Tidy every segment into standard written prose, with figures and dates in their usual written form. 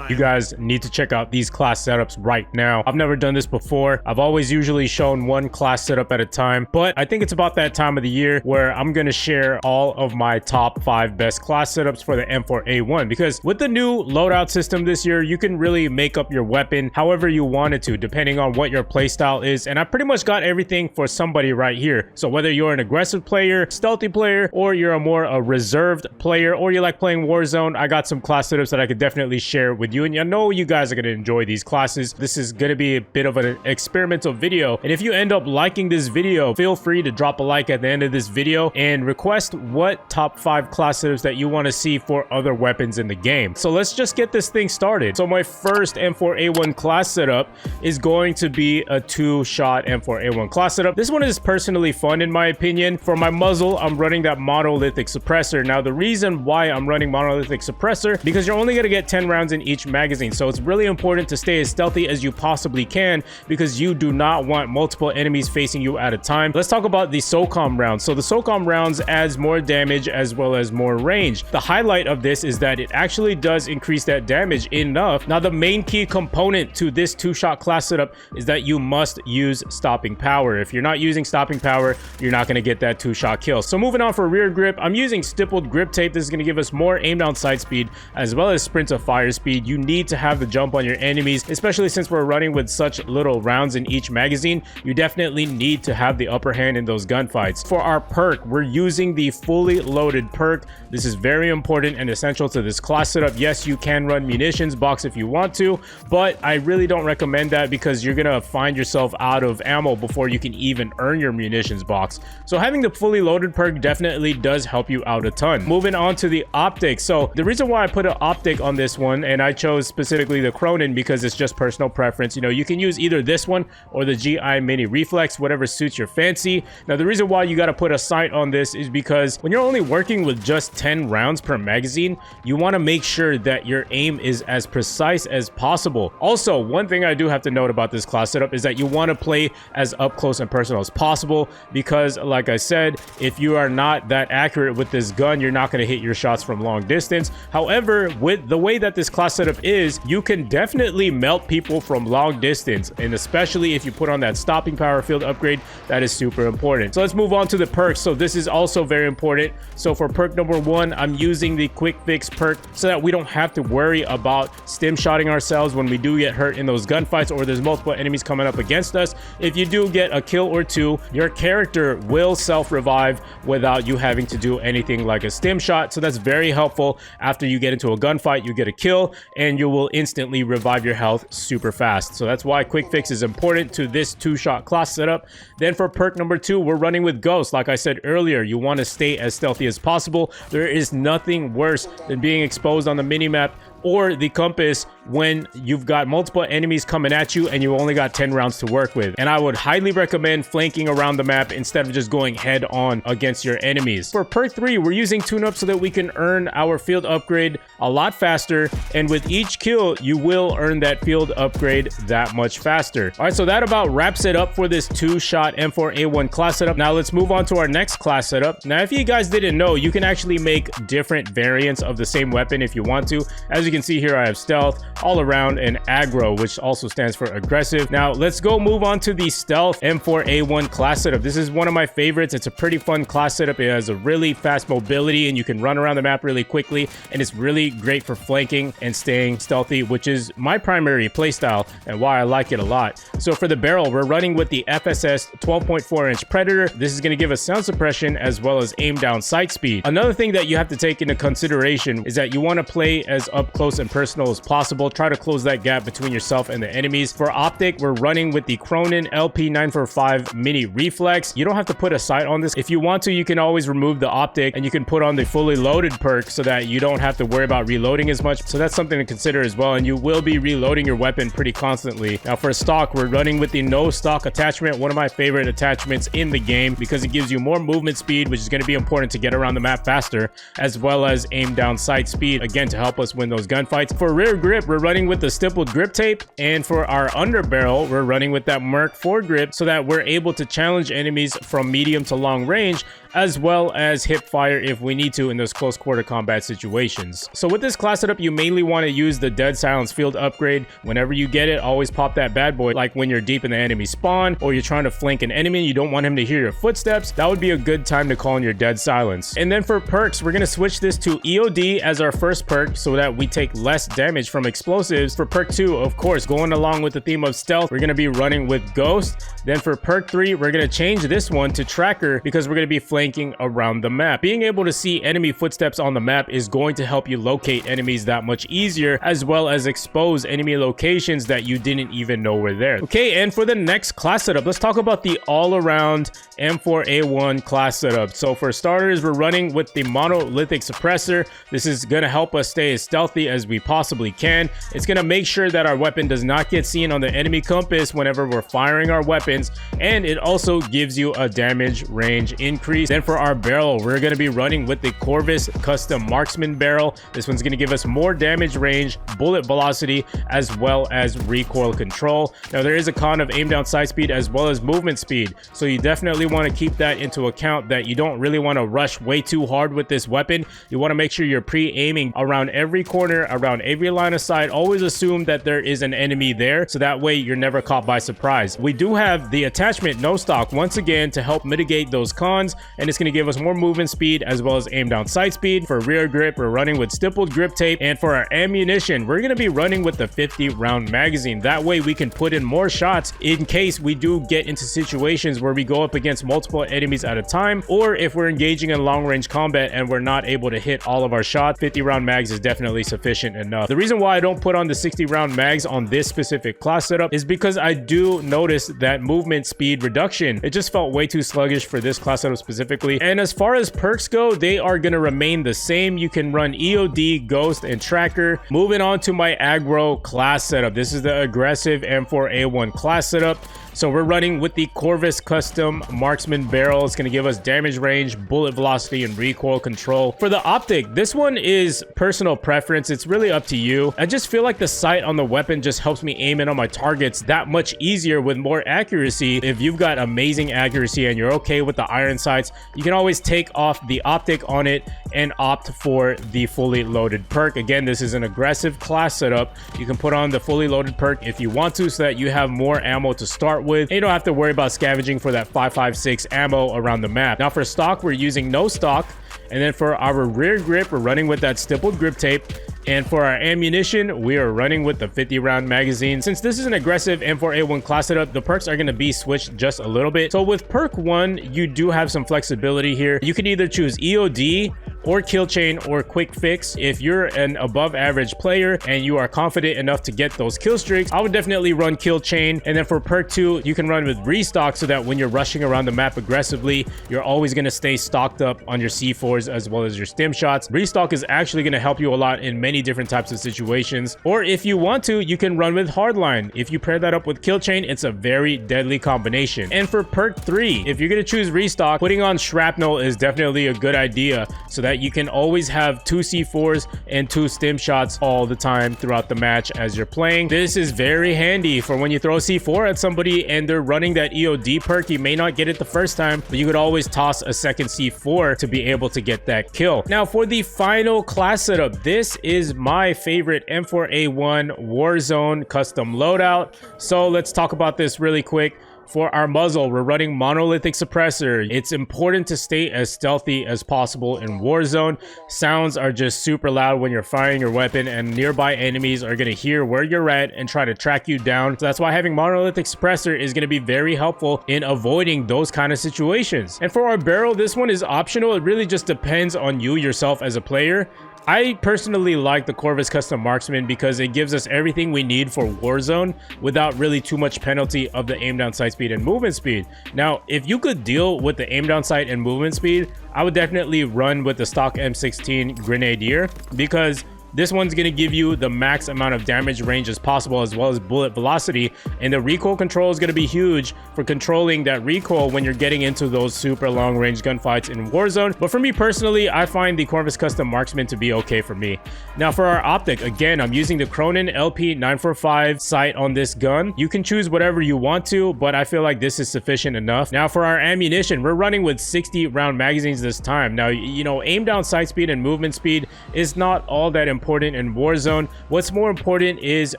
You guys need to check out these class setups right now. I've never done this before. I've always usually shown one class setup at a time, but I think it's about that time of the year where I'm going to share all of my top 5 best class setups for the M4A1, because with the new loadout system this year, you can really make up your weapon however you want it to, depending on what your playstyle is. And I pretty much got everything for somebody right here. So whether you're an aggressive player, stealthy player, or you're a reserved player, or you like playing Warzone, I got some class setups that I could definitely share with you, and I know you guys are going to enjoy these classes. This is going to be a bit of an experimental video, and if you end up liking this video, feel free to drop a like at the end of this video and request what top 5 class setups that you want to see for other weapons in the game. So let's just get this thing started. So my first M4A1 class setup is going to be a 2-shot M4A1 class setup. This one is personally fun in my opinion. For my muzzle, I'm running that monolithic suppressor. Now the reason why I'm running monolithic suppressor, because you're only going to get 10 rounds in each magazine, so it's really important to stay as stealthy as you possibly can, because you do not want multiple enemies facing you at a time. Let's talk about the SOCOM rounds. So the SOCOM rounds adds more damage as well as more range. The highlight of this is that it actually does increase that damage enough. Now the main key component to this 2-shot class setup is that you must use stopping power. If you're not using stopping power, you're not going to get that 2-shot kill. So moving on for rear grip, I'm using stippled grip tape. This is going to give us more aim down sight speed as well as sprint to fire speed. You need to have the jump on your enemies, especially since we're running with such little rounds in each magazine. You definitely need to have the upper hand in those gunfights. For our perk, we're using the fully loaded perk. This is very important and essential to this class setup. Yes, you can run munitions box if you want to, but I really don't recommend that, because you're gonna find yourself out of ammo before you can even earn your munitions box. So having the fully loaded perk definitely does help you out a ton. Moving on to the optics. So the reason why I put an optic on this one, and I chose specifically the Cronin because it's just personal preference. You know, you can use either this one or the GI Mini Reflex, whatever suits your fancy. Now the reason why you got to put a sight on this is because when you're only working with just 10 rounds per magazine, you want to make sure that your aim is as precise as possible. Also, one thing I do have to note about this class setup is that you want to play as up close and personal as possible, because like I said, if you are not that accurate with this gun, you're not going to hit your shots from long distance. However, with the way that this class setup is, you can definitely melt people from long distance, and especially if you put on that stopping power field upgrade, that is super important. So let's move on to the perks. So this is also very important. So for perk number 1, I'm using the quick fix perk so that we don't have to worry about stim shotting ourselves when we do get hurt in those gunfights or there's multiple enemies coming up against us. If you do get a kill or 2, your character will self-revive without you having to do anything like a stim shot. So that's very helpful. After you get into a gunfight, you get a kill and you will instantly revive your health super fast. So that's why quick fix is important to this 2-shot class setup. Then for perk number 2, we're running with Ghost. Like I said earlier, you want to stay as stealthy as possible. There is nothing worse than being exposed on the minimap or the compass when you've got multiple enemies coming at you and you only got 10 rounds to work with. And I would highly recommend flanking around the map instead of just going head on against your enemies. For perk 3, we're using tune-up so that we can earn our field upgrade a lot faster, and with each kill you will earn that field upgrade that much faster. All right, so that about wraps it up for this 2-shot M4A1 class setup. Now let's move on to our next class setup. Now if you guys didn't know, you can actually make different variants of the same weapon if you want to. As you can see here, I have stealth, all around, and aggro, which also stands for aggressive. Now let's go move on to the stealth M4A1 class setup. This is one of my favorites. It's a pretty fun class setup. It has a really fast mobility and you can run around the map really quickly, and it's really great for flanking and staying stealthy, which is my primary playstyle and why I like it a lot. So for the barrel, we're running with the FSS 12.4-inch Predator. This is going to give us sound suppression as well as aim down sight speed. Another thing that you have to take into consideration is that you want to play as up close and personal as possible. Try to close that gap between yourself and the enemies. For optic, we're running with the Cronin LP945 Mini Reflex. You don't have to put a sight on this. If you want to, you can always remove the optic and you can put on the fully loaded perk so that you don't have to worry about reloading as much. So that's something to consider as well, and you will be reloading your weapon pretty constantly. Now for stock, we're running with the no stock attachment, one of my favorite attachments in the game because it gives you more movement speed, which is going to be important to get around the map faster, as well as aim down sight speed, again, to help us win those gunfights. For rear grip, we're running with the stippled grip tape, and for our underbarrel, we're running with that Merc foregrip so that we're able to challenge enemies from medium to long range, as well as hip fire if we need to in those close quarter combat situations. So with this class setup, you mainly want to use the Dead Silence field upgrade. Whenever you get it, always pop that bad boy, like when you're deep in the enemy spawn or you're trying to flank an enemy, you don't want him to hear your footsteps. That would be a good time to call in your Dead Silence. And then for perks, we're going to switch this to EOD as our first perk so that we take less damage from explosives. For perk 2, of course, going along with the theme of stealth, we're going to be running with Ghost. Then for perk 3, we're going to change this one to Tracker because we're going to be flanking around the map. Being able to see enemy footsteps on the map is going to help you locate enemies that much easier, as well as expose enemy locations that you didn't even know were there. Okay, and for the next class setup, let's talk about the all-around M4A1 class setup. So for starters, we're running with the monolithic suppressor. This is going to help us stay as stealthy as we possibly can. It's going to make sure that our weapon does not get seen on the enemy compass whenever we're firing our weapons, and it also gives you a damage range increase. Then for our barrel, we're going to be running with the Corvus custom marksman barrel. This one's going to give us more damage range, bullet velocity, as well as recoil control. Now there is a con of aim down sight speed as well as movement speed, so you definitely want to keep that into account, that you don't really want to rush way too hard with this weapon. You want to make sure you're pre-aiming around every corner, around every line of sight. Always assume that there is an enemy there, so that way you're never caught by surprise. We do have the attachment no stock once again to help mitigate those cons, and it's going to give us more movement speed as well as aim down sight speed. For rear grip, we're running with stippled grip tape, and for our ammunition, we're going to be running with the 50 round magazine. That way we can put in more shots in case we do get into situations where we go up against multiple enemies at a time, or if we're engaging in long range combat and we're not able to hit all of our shots. 50 round mags is definitely sufficient enough. The reason why I don't put on the 60 round mags on this specific class setup is because I do notice that movement speed reduction. It just felt way too sluggish for this class setup specifically. And as far as perks go, they are going to remain the same. You can run EOD, Ghost, and Tracker. Moving on to my aggro class setup. This is the aggressive M4A1 class setup. So we're running with the Corvus custom marksman barrel. It's going to give us damage range, bullet velocity, and recoil control. For the optic, this one is personal preference. It's really up to you. I just feel like the sight on the weapon just helps me aim in on my targets that much easier with more accuracy. If you've got amazing accuracy and you're okay with the iron sights, you can always take off the optic on it and opt for the fully loaded perk. Again, this is an aggressive class setup. You can put on the fully loaded perk if you want to, so that you have more ammo to start with, and you don't have to worry about scavenging for that 5.56 ammo around the map. Now for stock, we're using no stock, and then for our rear grip, we're running with that stippled grip tape. And for our ammunition, we are running with the 50 round magazine. Since this is an aggressive M4A1 class setup, the perks are going to be switched just a little bit. So with perk 1, you do have some flexibility here. You can either choose EOD or kill chain or quick fix. If you're an above average player and you are confident enough to get those kill streaks, I would definitely run kill chain. And then for perk 2, you can run with restock, so that when you're rushing around the map aggressively, you're always going to stay stocked up on your C4s as well as your stim shots. Restock is actually going to help you a lot in many different types of situations. Or if you want to, you can run with hardline. If you pair that up with kill chain, it's a very deadly combination. And for perk 3, if you're going to choose restock, putting on shrapnel is definitely a good idea, so that you can always have 2 C4s and 2 stim shots all the time throughout the match as you're playing. This is very handy for when you throw a C4 at somebody and they're running that EOD perk. You may not get it the first time, but you could always toss a second C4 to be able to get that kill. Now for the final class setup, this is my favorite M4A1 Warzone custom loadout. So let's talk about this really quick. For our muzzle, we're running monolithic suppressor. It's important to stay as stealthy as possible in Warzone. Sounds are just super loud when you're firing your weapon, and nearby enemies are going to hear where you're at and try to track you down. So that's why having monolithic suppressor is going to be very helpful in avoiding those kind of situations. And for our barrel, this one is optional. It really just depends on you yourself as a player. I personally like the Corvus Custom Marksman because it gives us everything we need for Warzone without really too much penalty of the aim down sight speed and movement speed. Now, if you could deal with the aim down sight and movement speed, I would definitely run with the stock M16 Grenadier, because This one's going to give you the max amount of damage range as possible, as well as bullet velocity, and the recoil control is going to be huge for controlling that recoil when you're getting into those super long range gunfights in Warzone. But for me personally, I find the Corvus Custom Marksman to be okay for me. Now for our optic, again, I'm using the Cronin LP945 sight on this gun. You can choose whatever you want to, but I feel like this is sufficient enough. Now for our ammunition, we're running with 60 round magazines this time. Now, you know, aim down sight speed and movement speed is not all that important in Warzone. What's more important is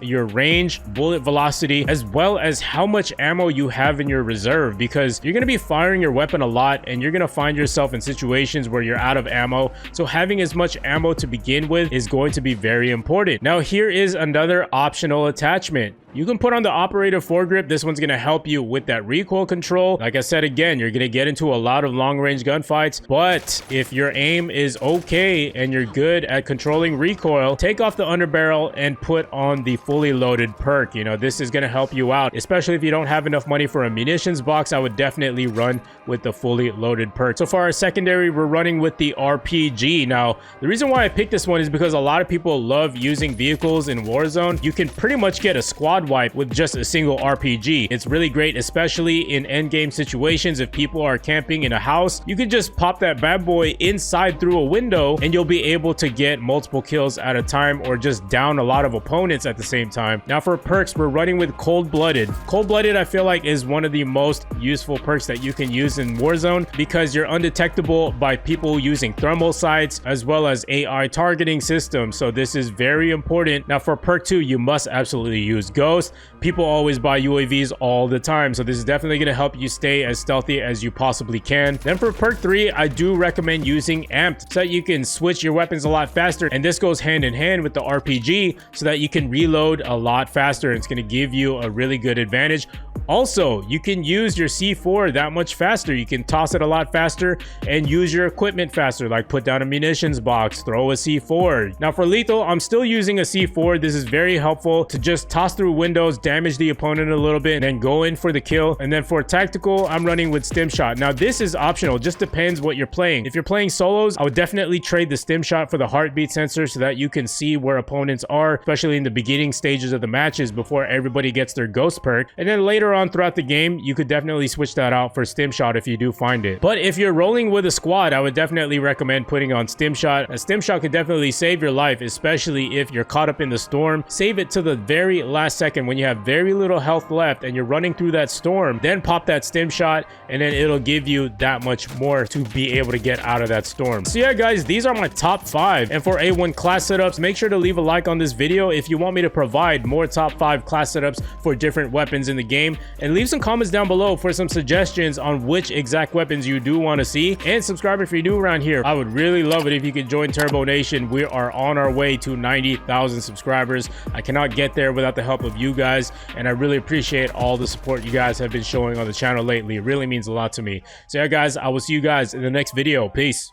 your range, bullet velocity, as well as how much ammo you have in your reserve, because you're going to be firing your weapon a lot and you're going to find yourself in situations where you're out of ammo. So having as much ammo to begin with is going to be very important. Now here is another optional attachment. You can put on the operative foregrip. This one's going to help you with that recoil control. Like I said, again, you're going to get into a lot of long range gunfights, but if your aim is okay and you're good at controlling recoil, take off the underbarrel and put on the fully loaded perk. You know, this is going to help you out, especially if you don't have enough money for a munitions box. I would definitely run with the fully loaded perk. So for our secondary, we're running with the RPG. Now, the reason why I picked this one is because a lot of people love using vehicles in Warzone. You can pretty much get a squad wipe with just a single RPG. It's really great, especially in end game situations. If people are camping in a house, you can just pop that bad boy inside through a window and you'll be able to get multiple kills at a time, or just down a lot of opponents at the same time. Now for perks, we're running with Cold-Blooded. Cold-Blooded, I feel like, is one of the most useful perks that you can use in Warzone, because you're undetectable by people using thermal sights as well as AI targeting systems. So this is very important. Now for perk 2, you must absolutely use Ghost. People always buy UAVs all the time, so this is definitely going to help you stay as stealthy as you possibly can. Then for perk 3, I do recommend using Amped, so that you can switch your weapons a lot faster, and this goes hand in hand with the RPG so that you can reload a lot faster, and it's going to give you a really good advantage. Also, you can use your C4 that much faster. You can toss it a lot faster and use your equipment faster, like put down a munitions box, throw a C4. Now for lethal, I'm still using a C4. This is very helpful to just toss through windows, damage the opponent a little bit, and then go in for the kill. And then for tactical, I'm running with stim shot. Now this is optional, just depends what you're playing. If you're playing solos, I would definitely trade the stim shot for the heartbeat sensor so that you can see where opponents are, especially in the beginning stages of the matches before everybody gets their ghost perk. And then later on throughout the game, you could definitely switch that out for stim shot if you do find it. But if you're rolling with a squad, I would definitely recommend putting on stim shot. A stim shot could definitely save your life, especially if you're caught up in the storm. Save it to the very last second when you have very little health left and you're running through that storm. Then pop that stim shot and then it'll give you that much more to be able to get out of that storm. So yeah guys, these are my top 5 M4A1 class setups. Make sure to leave a like on this video if you want me to provide more top 5 class setups for different weapons in the game, and leave some comments down below for some suggestions on which exact weapons you do want to see, and subscribe if you're new around here. I would really love it if you could join Turbo Nation. We are on our way to 90,000 subscribers. I cannot get there without the help of you guys, and I really appreciate all the support you guys have been showing on the channel lately. It really means a lot to me. So yeah guys, I will see you guys in the next video. Peace.